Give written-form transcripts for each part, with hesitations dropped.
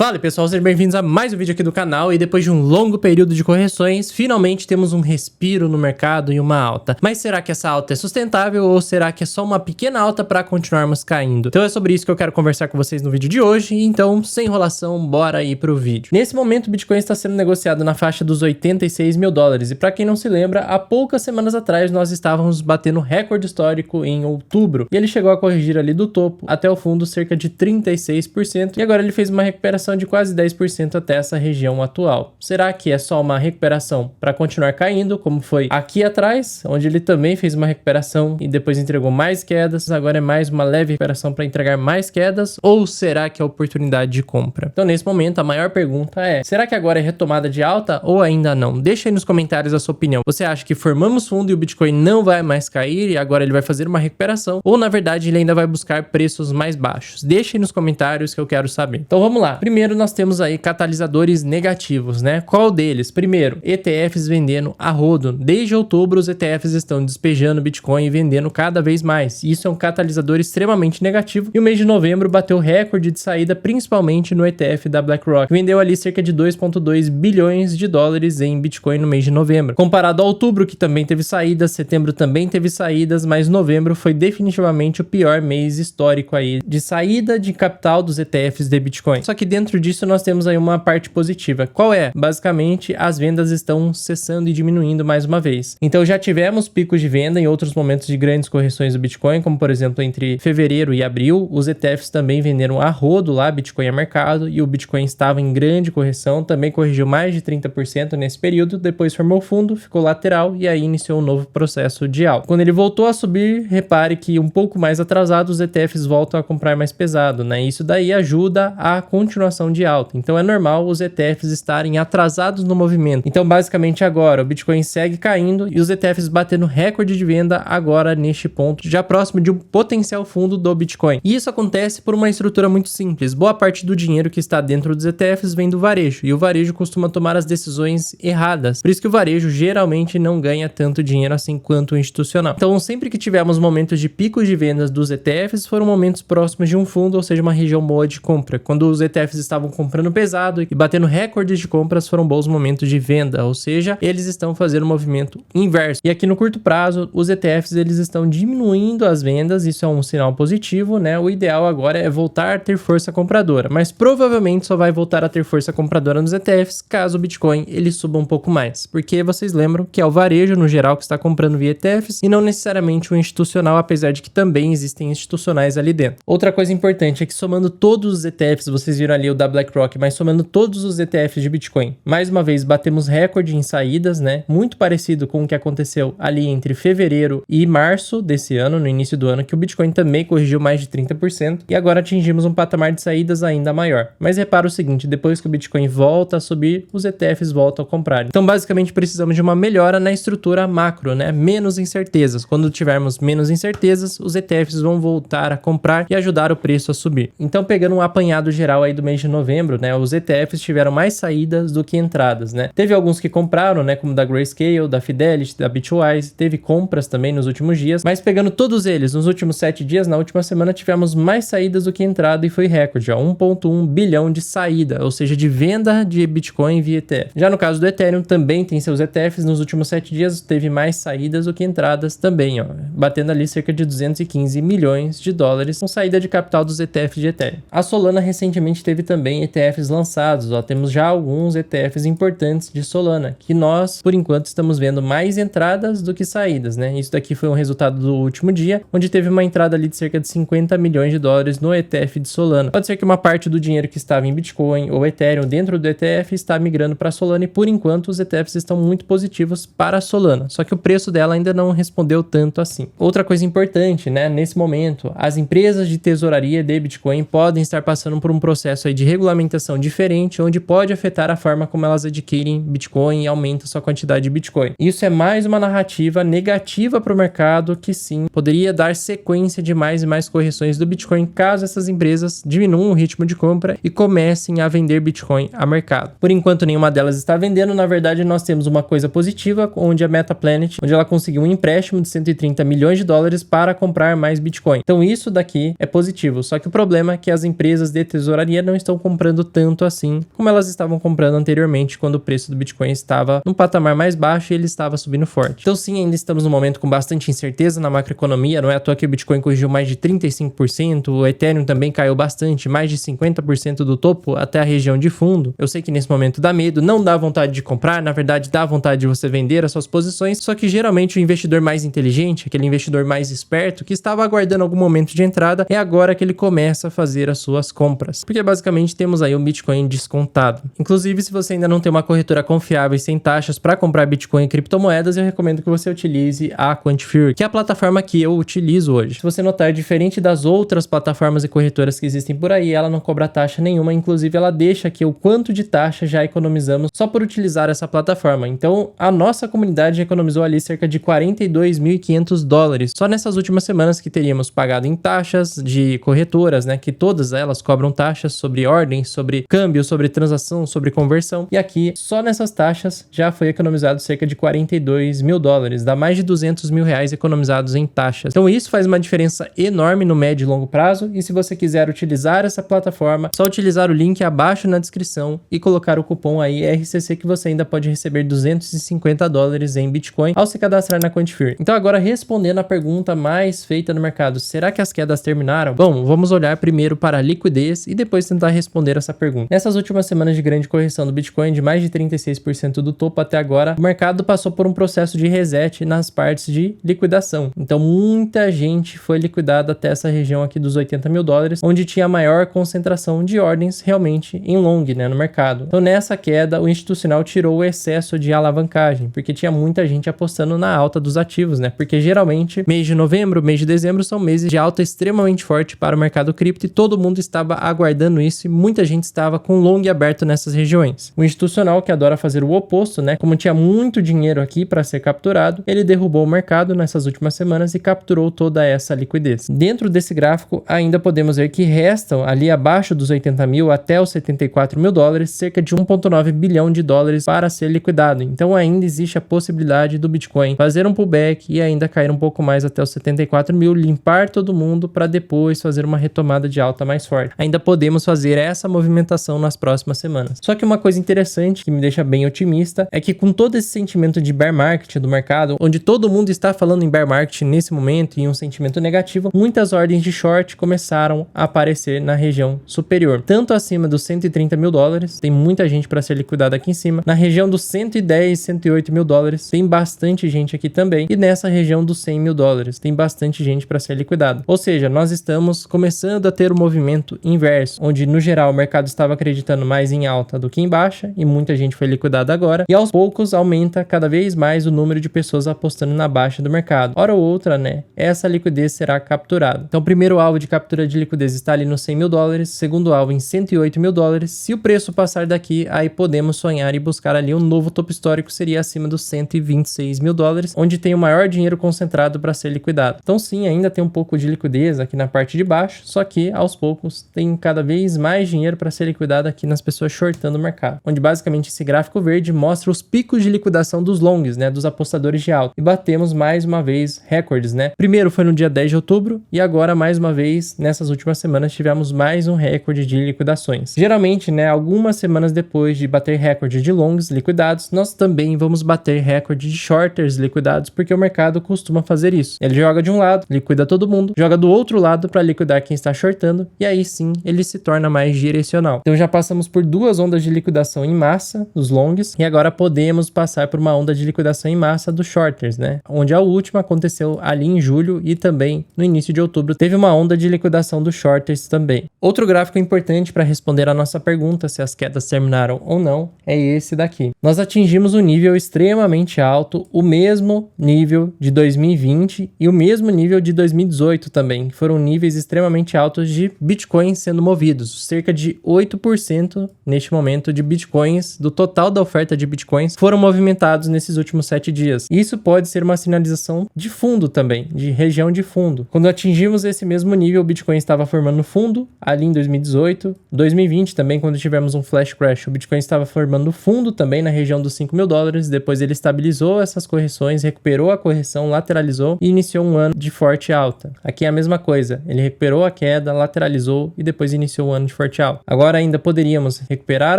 Fala pessoal, sejam bem-vindos a mais um vídeo aqui do canal e depois de um longo período de correções, finalmente temos um respiro no mercado e uma alta. Mas será que essa alta é sustentável ou será que é só uma pequena alta para continuarmos caindo? Então é sobre isso que eu quero conversar com vocês no vídeo de hoje, então sem enrolação, bora aí pro vídeo. Nesse momento o Bitcoin está sendo negociado na faixa dos 86 mil dólares e para quem não se lembra, há poucas semanas atrás nós estávamos batendo recorde histórico em outubro e ele chegou a corrigir ali do topo até o fundo cerca de 36% e agora ele fez uma recuperação de quase 10% até essa região atual. Será que é só uma recuperação para continuar caindo, como foi aqui atrás, onde ele também fez uma recuperação e depois entregou mais quedas, agora é mais uma leve recuperação para entregar mais quedas, ou será que é oportunidade de compra? Então nesse momento a maior pergunta é, será que agora é retomada de alta ou ainda não? Deixa aí nos comentários a sua opinião. Você acha que formamos fundo e o Bitcoin não vai mais cair e agora ele vai fazer uma recuperação, ou na verdade ele ainda vai buscar preços mais baixos? Deixa aí nos comentários que eu quero saber. Então vamos lá. Primeiro nós temos aí catalisadores negativos, né? Qual deles? Primeiro, ETFs vendendo a rodo. Desde outubro os ETFs estão despejando Bitcoin e vendendo cada vez mais. Isso é um catalisador extremamente negativo e o mês de novembro bateu recorde de saída principalmente no ETF da BlackRock. Vendeu ali cerca de 2,2 bilhões de dólares em Bitcoin no mês de novembro. Comparado a outubro, que também teve saídas, setembro também teve saídas, mas novembro foi definitivamente o pior mês histórico aí de saída de capital dos ETFs de Bitcoin. Só que dentro disso nós temos aí uma parte positiva. Qual é? Basicamente, as vendas estão cessando e diminuindo mais uma vez. Então já tivemos picos de venda em outros momentos de grandes correções do Bitcoin, como por exemplo entre fevereiro e abril, os ETFs também venderam a rodo lá Bitcoin a mercado e o Bitcoin estava em grande correção, também corrigiu mais de 30% nesse período, depois formou fundo, ficou lateral e aí iniciou um novo processo de alta. Quando ele voltou a subir, repare que um pouco mais atrasado os ETFs voltam a comprar mais pesado, né? Isso daí ajuda a continuação de alta. Então é normal os ETFs estarem atrasados no movimento. Então basicamente agora o Bitcoin segue caindo e os ETFs batendo recorde de venda agora neste ponto, já próximo de um potencial fundo do Bitcoin. E isso acontece por uma estrutura muito simples. Boa parte do dinheiro que está dentro dos ETFs vem do varejo e o varejo costuma tomar as decisões erradas. Por isso que o varejo geralmente não ganha tanto dinheiro assim quanto o institucional. Então sempre que tivermos momentos de picos de vendas dos ETFs, foram momentos próximos de um fundo, ou seja, uma região boa de compra. Quando os ETFs estavam comprando pesado e batendo recordes de compras, foram bons momentos de venda, ou seja, eles estão fazendo um movimento inverso. E aqui no curto prazo, os ETFs eles estão diminuindo as vendas, isso é um sinal positivo, né? O ideal agora é voltar a ter força compradora, mas provavelmente só vai voltar a ter força compradora nos ETFs caso o Bitcoin ele suba um pouco mais, porque vocês lembram que é o varejo no geral que está comprando via ETFs e não necessariamente o institucional, apesar de que também existem institucionais ali dentro. Outra coisa importante é que somando todos os ETFs, vocês viram ali o da BlackRock, mas somando todos os ETFs de Bitcoin, mais uma vez batemos recorde em saídas, né? Muito parecido com o que aconteceu ali entre fevereiro e março desse ano, no início do ano, que o Bitcoin também corrigiu mais de 30% e agora atingimos um patamar de saídas ainda maior. Mas repara o seguinte, depois que o Bitcoin volta a subir, os ETFs voltam a comprar. Então basicamente precisamos de uma melhora na estrutura macro, né? Menos incertezas. Quando tivermos menos incertezas, os ETFs vão voltar a comprar e ajudar o preço a subir. Então pegando um apanhado geral aí do mês de novembro, né, os ETFs tiveram mais saídas do que entradas, né? Teve alguns que compraram, né, como da Grayscale, da Fidelity, da Bitwise, teve compras também nos últimos dias, mas pegando todos eles, nos últimos 7 dias, na última semana tivemos mais saídas do que entrada e foi recorde, ó, 1,1 bilhão de saída, ou seja, de venda de Bitcoin via ETF. Já no caso do Ethereum, também tem seus ETFs, nos últimos 7 dias teve mais saídas do que entradas também, ó, batendo ali cerca de 215 milhões de dólares com saída de capital dos ETFs de Ethereum. A Solana recentemente teve também ETFs lançados, ó, temos já alguns ETFs importantes de Solana, que nós, por enquanto, estamos vendo mais entradas do que saídas, né? Isso daqui foi um resultado do último dia, onde teve uma entrada ali de cerca de 50 milhões de dólares no ETF de Solana. Pode ser que uma parte do dinheiro que estava em Bitcoin ou Ethereum dentro do ETF está migrando para Solana e, por enquanto, os ETFs estão muito positivos para a Solana, só que o preço dela ainda não respondeu tanto assim. Outra coisa importante, né? Nesse momento, as empresas de tesouraria de Bitcoin podem estar passando por um processo aí de regulamentação diferente, onde pode afetar a forma como elas adquirem Bitcoin e aumenta sua quantidade de Bitcoin. Isso é mais uma narrativa negativa para o mercado que sim, poderia dar sequência de mais e mais correções do Bitcoin caso essas empresas diminuam o ritmo de compra e comecem a vender Bitcoin a mercado. Por enquanto nenhuma delas está vendendo, na verdade nós temos uma coisa positiva, onde a Metaplanet, onde ela conseguiu um empréstimo de 130 milhões de dólares para comprar mais Bitcoin. Então isso daqui é positivo, só que o problema é que as empresas de tesouraria não estão estão comprando tanto assim como elas estavam comprando anteriormente, quando o preço do Bitcoin estava num patamar mais baixo e ele estava subindo forte. Então sim, ainda estamos num momento com bastante incerteza na macroeconomia, não é à toa que o Bitcoin corrigiu mais de 35%, o Ethereum também caiu bastante, mais de 50% do topo até a região de fundo. Eu sei que nesse momento dá medo, não dá vontade de comprar, na verdade dá vontade de você vender as suas posições, só que geralmente o investidor mais inteligente, aquele investidor mais esperto, que estava aguardando algum momento de entrada, é agora que ele começa a fazer as suas compras. Porque basicamente temos aí o Bitcoin descontado. Inclusive, se você ainda não tem uma corretora confiável e sem taxas para comprar Bitcoin e criptomoedas, eu recomendo que você utilize a Quantifury, que é a plataforma que eu utilizo hoje. Se você notar, diferente das outras plataformas e corretoras que existem por aí, ela não cobra taxa nenhuma, inclusive ela deixa aqui o quanto de taxa já economizamos só por utilizar essa plataforma. Então, a nossa comunidade economizou ali cerca de $42.500 só nessas últimas semanas que teríamos pagado em taxas de corretoras, né, que todas elas cobram taxas sobre ordens, sobre câmbio, sobre transação, sobre conversão. E aqui, só nessas taxas, já foi economizado cerca de $42 mil, dá mais de R$200 mil economizados em taxas. Então isso faz uma diferença enorme no médio e longo prazo, e se você quiser utilizar essa plataforma, só utilizar o link abaixo na descrição e colocar o cupom aí RCC, que você ainda pode receber $250 em Bitcoin ao se cadastrar na Quantifury. Então agora, respondendo a pergunta mais feita no mercado, será que as quedas terminaram? Bom, vamos olhar primeiro para a liquidez e depois tentar responder essa pergunta. Nessas últimas semanas de grande correção do Bitcoin, de mais de 36% do topo até agora, o mercado passou por um processo de reset nas partes de liquidação. Então muita gente foi liquidada até essa região aqui dos $80 mil, onde tinha a maior concentração de ordens realmente em long, né, no mercado. Então nessa queda, o institucional tirou o excesso de alavancagem, porque tinha muita gente apostando na alta dos ativos, né? Porque geralmente mês de novembro, mês de dezembro são meses de alta extremamente forte para o mercado cripto e todo mundo estava aguardando isso e muita gente estava com long aberto nessas regiões. O institucional, que adora fazer o oposto, né? Como tinha muito dinheiro aqui para ser capturado, ele derrubou o mercado nessas últimas semanas e capturou toda essa liquidez. Dentro desse gráfico, ainda podemos ver que restam ali abaixo dos 80 mil até os $74 mil, cerca de 1,9 bilhão de dólares para ser liquidado. Então ainda existe a possibilidade do Bitcoin fazer um pullback e ainda cair um pouco mais até os 74 mil, limpar todo mundo para depois fazer uma retomada de alta mais forte. Ainda podemos fazer essa movimentação nas próximas semanas. Só que uma coisa interessante que me deixa bem otimista é que com todo esse sentimento de bear market do mercado, onde todo mundo está falando em bear market nesse momento e um sentimento negativo, muitas ordens de short começaram a aparecer na região superior, tanto acima dos $130 mil, tem muita gente para ser liquidada aqui em cima, na região dos 110, 108 mil dólares, tem bastante gente aqui também, e nessa região dos $100 mil, tem bastante gente para ser liquidada. Ou seja, nós estamos começando a ter o movimento inverso, onde no geral o mercado estava acreditando mais em alta do que em baixa, e muita gente foi liquidada agora, e aos poucos aumenta cada vez mais o número de pessoas apostando na baixa do mercado. Hora ou outra, né, essa liquidez será capturada. Então o primeiro alvo de captura de liquidez está ali nos $100 mil, segundo alvo em $108 mil. Se o preço passar daqui, aí podemos sonhar e buscar ali um novo topo histórico, seria acima dos $126 mil, onde tem o maior dinheiro concentrado para ser liquidado. Então sim, ainda tem um pouco de liquidez aqui na parte de baixo, só que aos poucos tem cada vez mais dinheiro para ser liquidado aqui nas pessoas shortando o mercado, onde basicamente esse gráfico verde mostra os picos de liquidação dos longs, né, dos apostadores de alta, e batemos mais uma vez recordes, né? Primeiro foi no dia 10 de outubro e agora mais uma vez nessas últimas semanas tivemos mais um recorde de liquidações. Geralmente, né, algumas semanas depois de bater recorde de longs liquidados, nós também vamos bater recorde de shorters liquidados, porque o mercado costuma fazer isso. Ele joga de um lado, liquida todo mundo, joga do outro lado para liquidar quem está shortando, e aí sim ele se torna mais direcional. Então já passamos por duas ondas de liquidação em massa dos longs e agora podemos passar por uma onda de liquidação em massa dos shorters, né? Onde a última aconteceu ali em julho e também no início de outubro teve uma onda de liquidação dos shorters também. Outro gráfico importante para responder a nossa pergunta se as quedas terminaram ou não é esse daqui. Nós atingimos um nível extremamente alto, o mesmo nível de 2020 e o mesmo nível de 2018 também, que foram níveis extremamente altos de bitcoins sendo movidos, cerca de 8% neste momento de bitcoins, do total da oferta de bitcoins, foram movimentados nesses últimos 7 dias. Isso pode ser uma sinalização de fundo também, de região de fundo. Quando atingimos esse mesmo nível, o Bitcoin estava formando fundo ali em 2018, 2020 também, quando tivemos um flash crash, o Bitcoin estava formando fundo também na região dos $5 mil, depois ele estabilizou essas correções, recuperou a correção, lateralizou e iniciou um ano de forte alta. Aqui é a mesma coisa, ele recuperou a queda, lateralizou e depois iniciou um ano de forte alta. Agora ainda poderíamos recuperar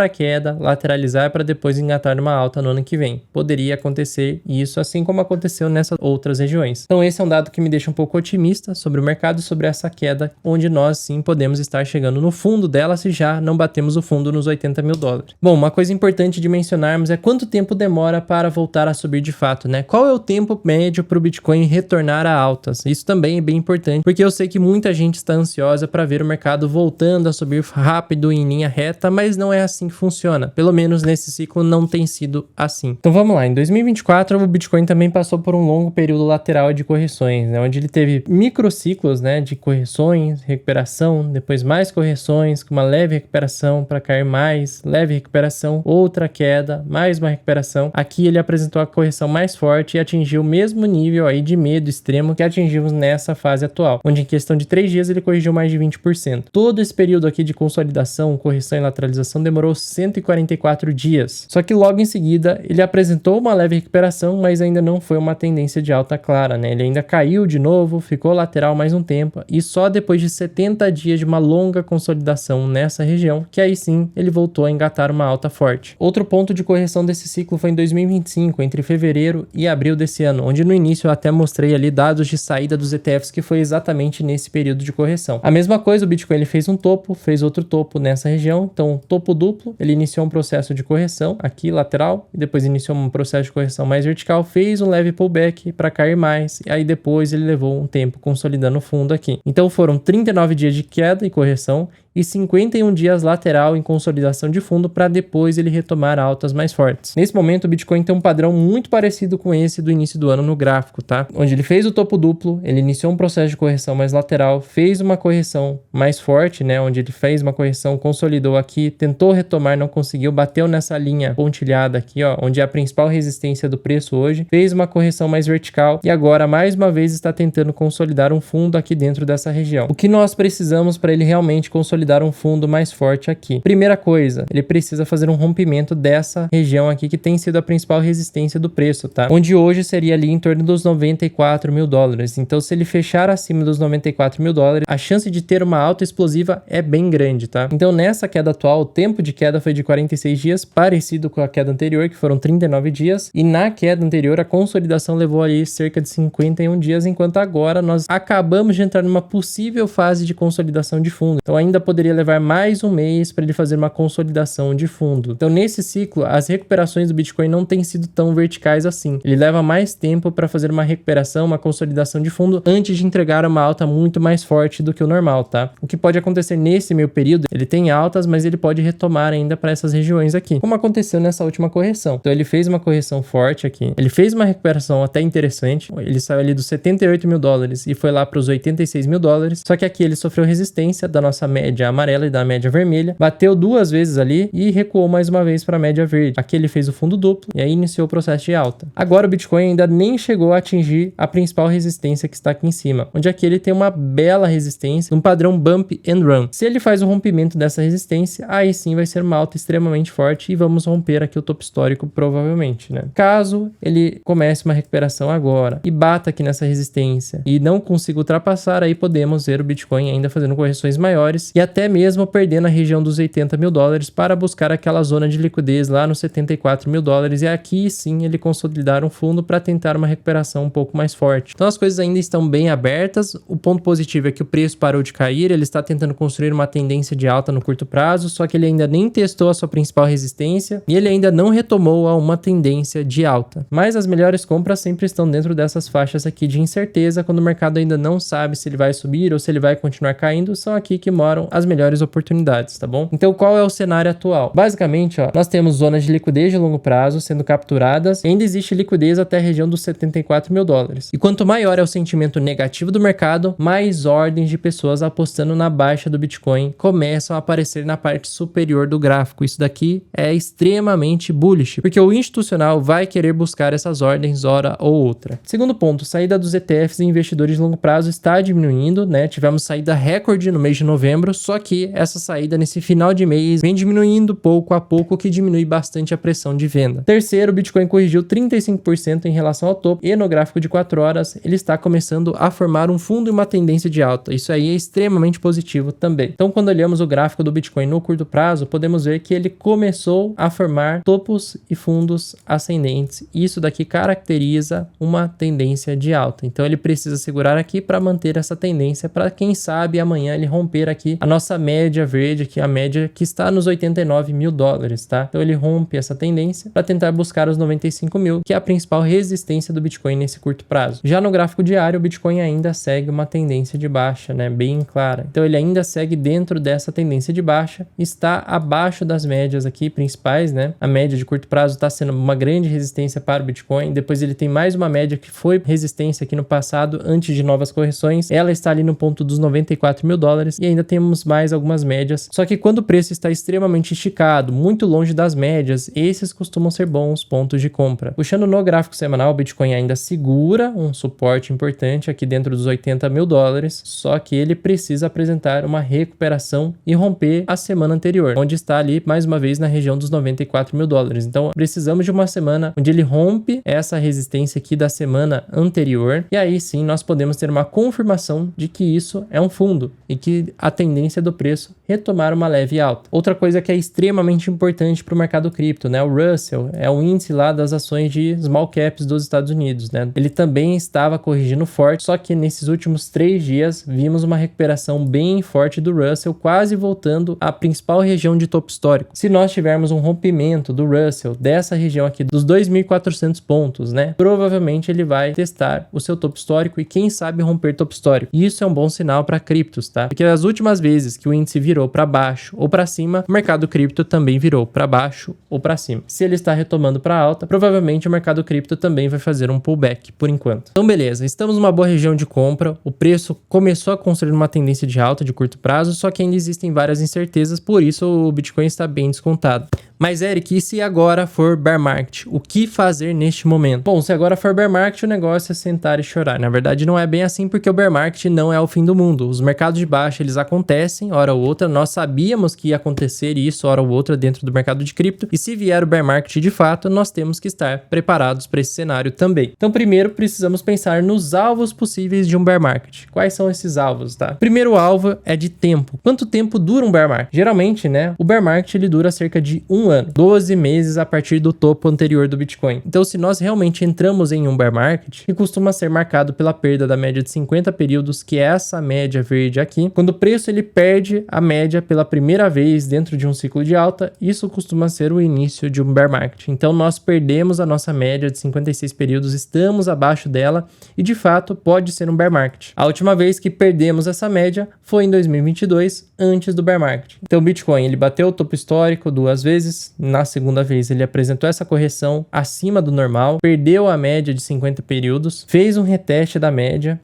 a queda, lateralizar para depois engatar numa alta no ano que vem. Poderia acontecer isso assim como aconteceu nessas outras regiões. Então esse é um dado que me deixa um pouco otimista sobre o mercado e sobre essa queda, onde nós sim podemos estar chegando no fundo dela se já não batemos o fundo nos 80 mil dólares. Bom, uma coisa importante de mencionarmos é quanto tempo demora para voltar a subir de fato, né? Qual é o tempo médio para o Bitcoin retornar a altas? Isso também é bem importante, porque eu sei que muita gente está ansiosa para ver o mercado voltando a subir rápido em linha reta, mas não é assim que funciona. Pelo menos nesse ciclo não tem sido assim. Então vamos lá, em 2024 o Bitcoin também passou por um longo período lateral de correções, né? Onde ele teve microciclos, né, de correções, recuperação, depois mais correções, com uma leve recuperação para cair mais, leve recuperação, outra queda, mais uma recuperação. Aqui ele apresentou a correção mais forte e atingiu o mesmo nível aí de medo extremo que atingimos nessa fase atual, onde em questão de 3 dias ele corrigiu mais de 20%. Todo esse período aqui de consolidação, correção e lateralização demorou 144 dias. Só que logo em seguida ele apresentou uma leve recuperação, mas ainda não foi uma tendência de alta clara, né? Ele ainda caiu de novo, ficou lateral mais um tempo e só depois de 70 dias de uma longa consolidação nessa região, que aí sim ele voltou a engatar uma alta forte. Outro ponto de correção desse ciclo foi em 2025, entre fevereiro e abril desse ano, onde no início eu até mostrei ali dados de saída dos ETFs, que foi exatamente nesse período de correção. A mesma coisa, o Bitcoin ele fez um topo, fez outro topo nessa região, então topo duplo, ele iniciou um processo de correção aqui lateral, e depois iniciou um processo de correção mais vertical, fez um leve pullback para cair mais, e aí depois ele levou um tempo consolidando o fundo aqui. Então foram 39 dias de queda e correção, e 51 dias lateral em consolidação de fundo para depois ele retomar altas mais fortes. Nesse momento o Bitcoin tem um padrão muito parecido com esse do início do ano no gráfico, tá? Onde ele fez o topo duplo, ele iniciou um processo de correção mais lateral, fez uma correção mais forte, né? Onde ele fez uma correção, consolidou aqui, tentou retomar, não conseguiu, bateu nessa linha pontilhada aqui, ó, onde é a principal resistência do preço hoje, fez uma correção mais vertical e agora mais uma vez está tentando consolidar um fundo aqui dentro dessa região. O que nós precisamos para ele realmente consolidar um fundo mais forte aqui? Primeira coisa, ele precisa fazer um rompimento dessa região aqui que tem sido a principal resistência do preço, tá? Onde hoje seria ali em torno dos 94 mil dólares. Então, se ele fechar acima dos 94 mil dólares, a chance de ter uma alta explosiva é bem grande, tá? Então, nessa queda atual, o tempo de queda foi de 46 dias, parecido com a queda anterior, que foram 39 dias, e na queda anterior, a consolidação levou ali cerca de 51 dias, enquanto agora nós acabamos de entrar numa possível fase de consolidação de fundo. Então, ainda poderia levar mais um mês para ele fazer uma consolidação de fundo. Então, nesse ciclo, as recuperações do Bitcoin não têm sido tão verticais assim. Ele leva mais tempo para fazer uma recuperação, uma consolidação de fundo, antes de entregar uma alta muito mais forte do que o normal, tá? O que pode acontecer nesse meio período, ele tem altas, mas ele pode retomar ainda para essas regiões aqui, como aconteceu nessa última correção. Então, ele fez uma correção forte aqui, ele fez uma recuperação até interessante, ele saiu ali dos 78 mil dólares e foi lá para os 86 mil dólares, só que aqui ele sofreu resistência da nossa média amarela e da média vermelha, bateu 2 vezes ali e recuou mais uma vez para a média verde. Aqui ele fez o fundo duplo e aí iniciou o processo de alta. Agora o Bitcoin ainda nem chegou a atingir a principal resistência que está aqui em cima, onde aqui ele tem uma bela resistência, um padrão bump and run. Se ele faz o rompimento dessa resistência, aí sim vai ser uma alta extremamente forte e vamos romper aqui o topo histórico provavelmente, né? Caso ele comece uma recuperação agora e bata aqui nessa resistência e não consiga ultrapassar, aí podemos ver o Bitcoin ainda fazendo correções maiores e até mesmo perder na região dos 80 mil dólares para buscar aquela zona de liquidez lá nos 74 mil dólares e aqui sim ele consolidar um fundo para tentar uma recuperação um pouco mais forte. Então as coisas ainda estão bem abertas. O ponto positivo é que o preço parou de cair, ele está tentando construir uma tendência de alta no curto prazo, só que ele ainda nem testou a sua principal resistência e ele ainda não retomou a uma tendência de alta. Mas as melhores compras sempre estão dentro dessas faixas aqui de incerteza, quando o mercado ainda não sabe se ele vai subir ou se ele vai continuar caindo, são aqui que moram as melhores oportunidades, tá bom? Então qual é o cenário atual? Basicamente, ó, nós temos zonas de liquidez de longo prazo sendo capturadas e ainda existe liquidez até a região dos 74 mil dólares. E quanto maior é o sentimento negativo do mercado, mais ordens de pessoas apostando na baixa do Bitcoin começam a aparecer na parte superior do gráfico. Isso daqui é extremamente bullish, porque o institucional vai querer buscar essas ordens hora ou outra. Segundo ponto, saída dos ETFs e investidores de longo prazo está diminuindo, né? Tivemos saída recorde no mês de novembro, só Só que essa saída nesse final de mês vem diminuindo pouco a pouco, o que diminui bastante a pressão de venda. Terceiro, o Bitcoin corrigiu 35% em relação ao topo e no gráfico de 4 horas ele está começando a formar um fundo e uma tendência de alta. Isso aí é extremamente positivo também. Então, quando olhamos o gráfico do Bitcoin no curto prazo, podemos ver que ele começou a formar topos e fundos ascendentes. Isso daqui caracteriza uma tendência de alta. Então, ele precisa segurar aqui para manter essa tendência, para quem sabe amanhã ele romper aqui a nossa média verde, que é a média que está nos 89 mil dólares, tá? Então, ele rompe essa tendência para tentar buscar os 95 mil, que é a principal resistência do Bitcoin nesse curto prazo. Já no gráfico diário, o Bitcoin ainda segue uma tendência de baixa, né? Bem clara. Então, ele ainda segue dentro dessa tendência de baixa, está abaixo das médias aqui principais, né? A média de curto prazo está sendo uma grande resistência para o Bitcoin. Depois ele tem mais uma média que foi resistência aqui no passado, antes de novas correções. Ela está ali no ponto dos 94 mil dólares e ainda temos mais algumas médias. Só que quando o preço está extremamente esticado, muito longe das médias, esses costumam ser bons pontos de compra. Puxando no gráfico semanal, o Bitcoin ainda segura um suporte importante aqui dentro dos 80 mil dólares, só que ele precisa apresentar uma recuperação e romper a semana anterior, onde está ali mais uma vez na região dos 94 mil dólares. Então precisamos de uma semana onde ele rompe essa resistência aqui da semana anterior, e aí sim nós podemos ter uma confirmação de que isso é um fundo e que a tendência do preço retomar uma leve alta. Outra coisa que é extremamente importante para o mercado cripto, né? O Russell é o índice lá das ações de small caps dos Estados Unidos, né? Ele também estava corrigindo forte, só que nesses últimos 3 dias vimos uma recuperação bem forte do Russell, quase voltando à principal região de topo histórico. Se nós tivermos um rompimento do Russell dessa região aqui dos 2.400 pontos, né? Provavelmente ele vai testar o seu topo histórico e quem sabe romper topo histórico. E isso é um bom sinal para criptos, tá? Porque as últimas vezes que o índice virou para baixo ou para cima, o mercado cripto também virou para baixo ou para cima. Se ele está retomando para alta, provavelmente o mercado cripto também vai fazer um pullback por enquanto. Então beleza, estamos numa boa região de compra, o preço começou a construir uma tendência de alta de curto prazo, só que ainda existem várias incertezas, por isso o Bitcoin está bem descontado. Mas Eric, e se agora for bear market? O que fazer neste momento? Bom, se agora for bear market, o negócio é sentar e chorar. Na verdade, não é bem assim, porque o bear market não é o fim do mundo. Os mercados de baixa, eles acontecem, hora ou outra. Nós sabíamos que ia acontecer isso, hora ou outra, dentro do mercado de cripto. E se vier o bear market de fato, nós temos que estar preparados para esse cenário também. Então, primeiro, precisamos pensar nos alvos possíveis de um bear market. Quais são esses alvos, tá? Primeiro alvo é de tempo. Quanto tempo dura um bear market? Geralmente, né, o bear market, ele dura cerca de 1 ano, 12 meses a partir do topo anterior do Bitcoin. Então, se nós realmente entramos em um bear market, que costuma ser marcado pela perda da média de 50 períodos, que é essa média verde aqui, quando o preço ele perde a média pela primeira vez dentro de um ciclo de alta, isso costuma ser o início de um bear market. Então, nós perdemos a nossa média de 56 períodos, estamos abaixo dela e, de fato, pode ser um bear market. A última vez que perdemos essa média foi em 2022, antes do bear market. Então, o Bitcoin, ele bateu o topo histórico 2 vezes, na segunda vez ele apresentou essa correção acima do normal, perdeu a média de 50 períodos, fez um reteste da média,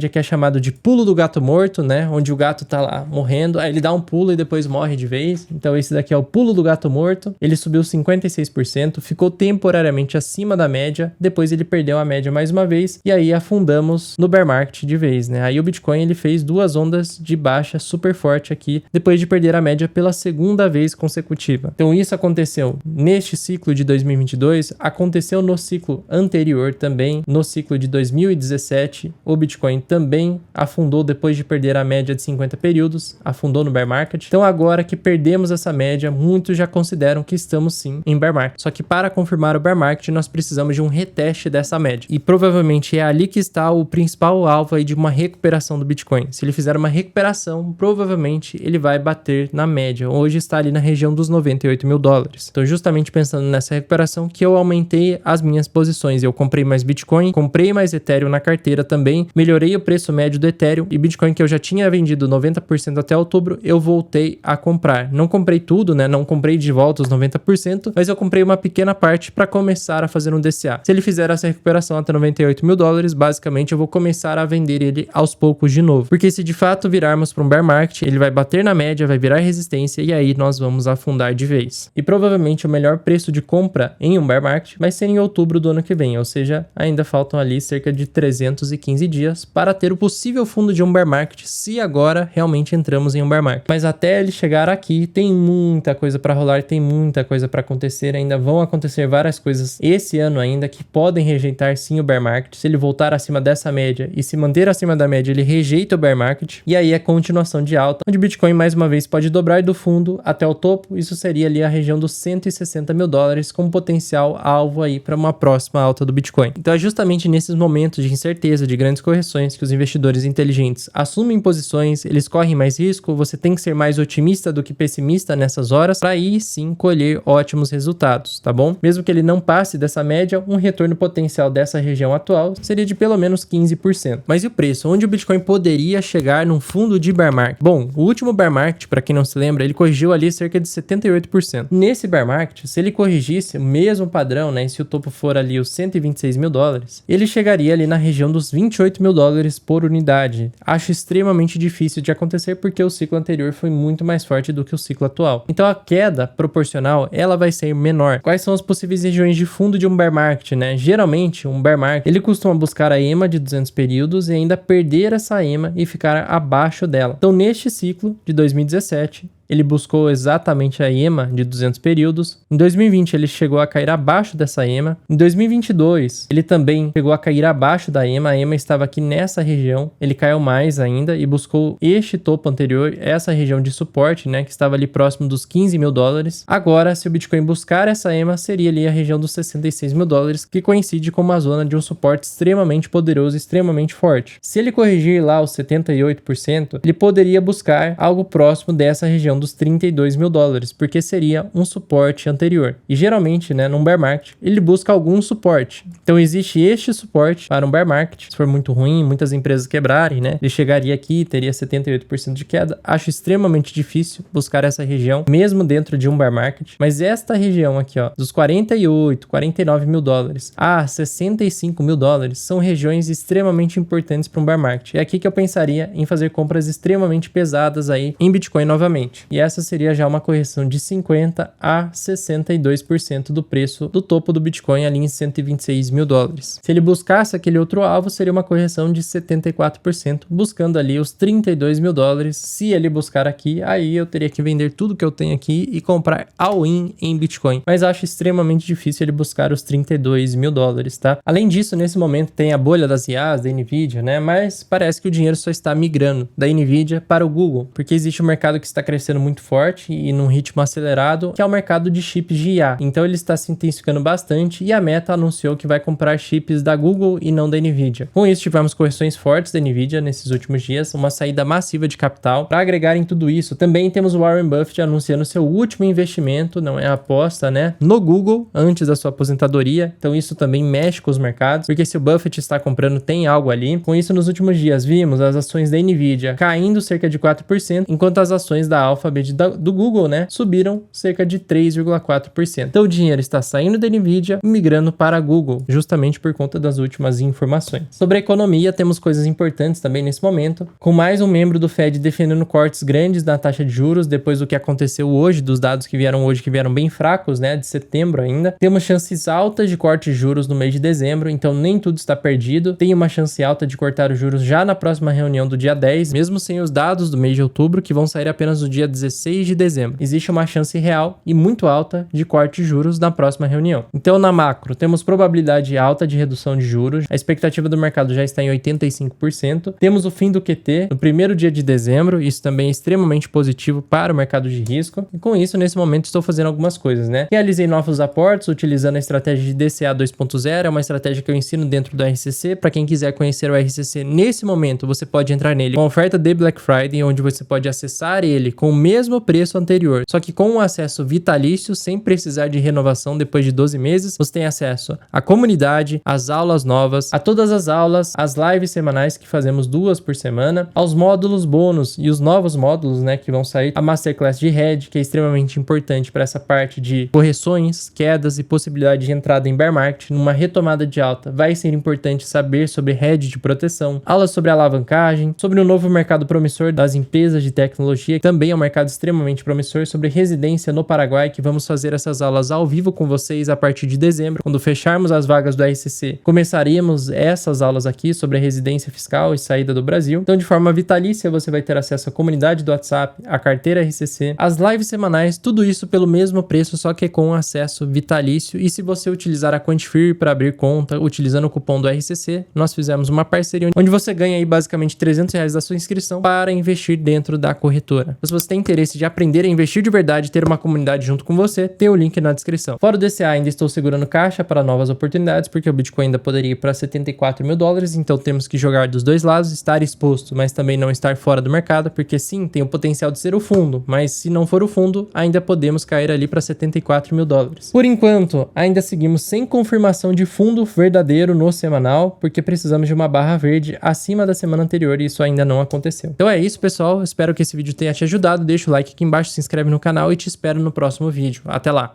que é chamado de pulo do gato morto, né? Onde o gato tá lá morrendo, aí ele dá um pulo e depois morre de vez. Então esse daqui é o pulo do gato morto. Ele subiu 56%, ficou temporariamente acima da média, depois ele perdeu a média mais uma vez e aí afundamos no bear market de vez, né? Aí o Bitcoin ele fez 2 ondas de baixa super forte aqui, depois de perder a média pela segunda vez consecutiva. Então isso aconteceu neste ciclo de 2022, aconteceu no ciclo anterior também, no ciclo de 2017, o Bitcoin também afundou depois de perder a média de 50 períodos, afundou no bear market. Então agora que perdemos essa média, muitos já consideram que estamos sim em bear market. Só que para confirmar o bear market, nós precisamos de um reteste dessa média. E provavelmente é ali que está o principal alvo aí de uma recuperação do Bitcoin. Se ele fizer uma recuperação, provavelmente ele vai bater na média. Hoje está ali na região dos 98 mil dólares. Então, justamente pensando nessa recuperação que eu aumentei as minhas posições. Eu comprei mais Bitcoin, comprei mais Ethereum na carteira também, melhorei o preço médio do Ethereum e Bitcoin que eu já tinha vendido 90% até outubro, eu voltei a comprar. Não comprei tudo, né? Não comprei de volta os 90%, mas eu comprei uma pequena parte para começar a fazer um DCA. Se ele fizer essa recuperação até 98 mil dólares, basicamente eu vou começar a vender ele aos poucos de novo. Porque se de fato virarmos para um bear market, ele vai bater na média, vai virar resistência e aí nós vamos afundar de vez. E provavelmente o melhor preço de compra em um bear market vai ser em outubro do ano que vem, ou seja, ainda faltam ali cerca de 315 dias para ter o possível fundo de um bear market, se agora realmente realmente entramos em um bear market. Mas até ele chegar aqui, tem muita coisa para rolar, tem muita coisa para acontecer, ainda vão acontecer várias coisas esse ano ainda que podem rejeitar sim o bear market. Se ele voltar acima dessa média e se manter acima da média, ele rejeita o bear market, e aí é continuação de alta, onde o Bitcoin mais uma vez pode dobrar do fundo até o topo. Isso seria ali a região dos 160 mil dólares, com potencial alvo aí para uma próxima alta do Bitcoin. Então é justamente nesses momentos de incerteza, de grandes correções, que os investidores inteligentes assumem posições, eles correm mais risco, você tem que ser mais otimista do que pessimista nessas horas, para aí sim colher ótimos resultados, tá bom? Mesmo que ele não passe dessa média, um retorno potencial dessa região atual seria de pelo menos 15%. Mas e o preço? Onde o Bitcoin poderia chegar num fundo de bear market? Bom, o último bear market, para quem não se lembra, ele corrigiu ali cerca de 78%. Nesse bear market, se ele corrigisse o mesmo padrão, né, e se o topo for ali os 126 mil dólares, ele chegaria ali na região dos 28 mil dólares por unidade. Acho extremamente difícil de acontecer porque o ciclo anterior foi muito mais forte do que o ciclo atual. Então a queda proporcional, ela vai ser menor. Quais são as possíveis regiões de fundo de um bear market, né? Geralmente, um bear market, ele costuma buscar a EMA de 200 períodos e ainda perder essa EMA e ficar abaixo dela. Então neste ciclo de 2017, ele buscou exatamente a EMA de 200 períodos. Em 2020, ele chegou a cair abaixo dessa EMA. Em 2022, ele também chegou a cair abaixo da EMA. A EMA estava aqui nessa região. Ele caiu mais ainda e buscou este topo anterior, essa região de suporte, né, que estava ali próximo dos 15 mil dólares. Agora, se o Bitcoin buscar essa EMA, seria ali a região dos 66 mil dólares, que coincide com uma zona de um suporte extremamente poderoso, extremamente forte. Se ele corrigir lá os 78%, ele poderia buscar algo próximo dessa região dos 32 mil dólares, porque seria um suporte anterior. E geralmente, né, num bear market, ele busca algum suporte. Então existe este suporte para um bear market. Se for muito ruim, muitas empresas quebrarem, né, ele chegaria aqui e teria 78% de queda. Acho extremamente difícil buscar essa região, mesmo dentro de um bear market. Mas esta região aqui, ó, dos 48, 49 mil dólares a 65 mil dólares, são regiões extremamente importantes para um bear market. É aqui que eu pensaria em fazer compras extremamente pesadas aí em Bitcoin novamente. E essa seria já uma correção de 50% a 62% do preço do topo do Bitcoin ali em 126 mil dólares. Se ele buscasse aquele outro alvo, seria uma correção de 74%, buscando ali os 32 mil dólares. Se ele buscar aqui, aí eu teria que vender tudo que eu tenho aqui e comprar all-in em Bitcoin. Mas acho extremamente difícil ele buscar os 32 mil dólares, tá? Além disso, nesse momento tem a bolha das IAs, da Nvidia, né? Mas parece que o dinheiro só está migrando da Nvidia para o Google, porque existe um mercado que está crescendo muito forte e num ritmo acelerado, que é o mercado de chips de IA. Então ele está se intensificando bastante e a Meta anunciou que vai comprar chips da Google e não da Nvidia. Com isso, tivemos correções fortes da Nvidia nesses últimos dias, uma saída massiva de capital. Para agregar em tudo isso, também temos o Warren Buffett anunciando seu último investimento, não é aposta, né, no Google antes da sua aposentadoria. Então isso também mexe com os mercados, porque se o Buffett está comprando, tem algo ali. Com isso, nos últimos dias, vimos as ações da Nvidia caindo cerca de 4%, enquanto as ações da Alphabet do Google, né, subiram cerca de 3,4%. Então o dinheiro está saindo da Nvidia e migrando para a Google, justamente por conta das últimas informações. Sobre a economia, temos coisas importantes também nesse momento, com mais um membro do Fed defendendo cortes grandes na taxa de juros, depois do que aconteceu hoje, dos dados que vieram hoje, que vieram bem fracos, né, de setembro ainda. Temos chances altas de corte de juros no mês de dezembro, então nem tudo está perdido. Tem uma chance alta de cortar os juros já na próxima reunião do dia 10, mesmo sem os dados do mês de outubro, que vão sair apenas no dia 16 de dezembro. Existe uma chance real e muito alta de corte de juros na próxima reunião. Então, na macro, temos probabilidade alta de redução de juros. A expectativa do mercado já está em 85%. Temos o fim do QT no primeiro dia de dezembro. Isso também é extremamente positivo para o mercado de risco. E com isso, nesse momento, estou fazendo algumas coisas, né? Realizei novos aportes utilizando a estratégia de DCA 2.0. É uma estratégia que eu ensino dentro do RCC. Para quem quiser conhecer o RCC nesse momento, você pode entrar nele com oferta de Black Friday, onde você pode acessar ele com o mesmo preço anterior, só que com um acesso vitalício, sem precisar de renovação depois de 12 meses. Você tem acesso à comunidade, às aulas novas, a todas as aulas, as lives semanais que fazemos 2 por semana, aos módulos bônus e os novos módulos, né, que vão sair, a Masterclass de Hedge, que é extremamente importante para essa parte de correções, quedas e possibilidade de entrada em bear market numa retomada de alta. Vai ser importante saber sobre hedge de proteção, aulas sobre alavancagem, sobre o novo mercado promissor das empresas de tecnologia, que também é um mercado mercado extremamente promissor sobre residência no Paraguai, que vamos fazer essas aulas ao vivo com vocês a partir de dezembro, quando fecharmos as vagas do RCC. Começaríamos essas aulas aqui sobre a residência fiscal e saída do Brasil. Então, de forma vitalícia, você vai ter acesso à comunidade do WhatsApp, à carteira RCC, as lives semanais, tudo isso pelo mesmo preço, só que com acesso vitalício. E se você utilizar a Quantifier para abrir conta, utilizando o cupom do RCC, nós fizemos uma parceria onde você ganha aí basicamente R$300 da sua inscrição para investir dentro da corretora. Se você tem interesse de aprender a investir de verdade, ter uma comunidade junto com você, tem o link na descrição. Fora o DCA, ainda estou segurando caixa para novas oportunidades, porque o Bitcoin ainda poderia ir para $74 mil, então temos que jogar dos dois lados, estar exposto, mas também não estar fora do mercado, porque sim, tem o potencial de ser o fundo, mas se não for o fundo, ainda podemos cair ali para $74 mil. Por enquanto, ainda seguimos sem confirmação de fundo verdadeiro no semanal, porque precisamos de uma barra verde acima da semana anterior e isso ainda não aconteceu. Então é isso, pessoal. Espero que esse vídeo tenha te ajudado. Deixa o like aqui embaixo, se inscreve no canal e te espero no próximo vídeo. Até lá!